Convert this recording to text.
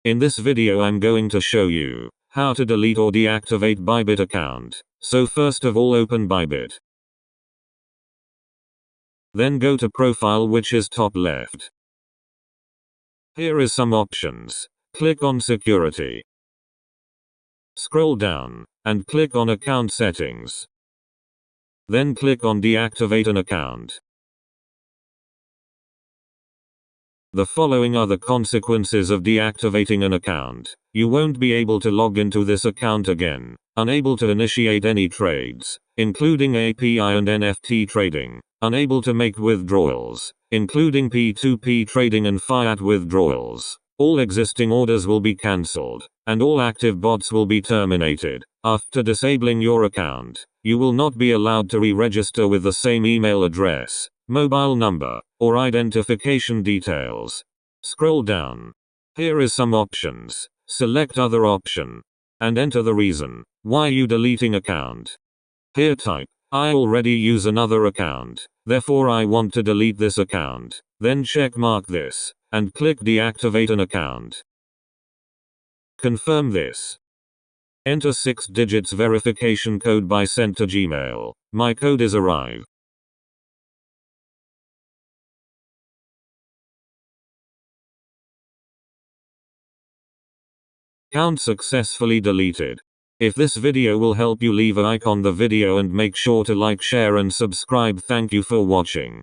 In this video I'm going to show you how to delete or deactivate Bybit account. So first of all open Bybit. Then go to profile, which is top left. Here is some options. Click on security. Scroll down and click on account settings. Then click on deactivate an account. The following are the consequences of deactivating an account. You won't be able to log into this account again. Unable to initiate any trades, including API and NFT trading. Unable to make withdrawals, including P2P trading and fiat withdrawals. All existing orders will be cancelled, and all active bots will be terminated. After disabling your account, you will not be allowed to re-register with the same email address, mobile number, or identification details. Scroll down. Here is some options. Select other option, and enter the reason why you deleting account. Here type, I already use another account, therefore I want to delete this account. Then check mark this, and click deactivate an account. Confirm this. Enter 6 digits verification code by sent to Gmail. My code is arrive. Account successfully deleted. If this video will help you, leave a like on the video and make sure to like, share and subscribe. Thank you for watching.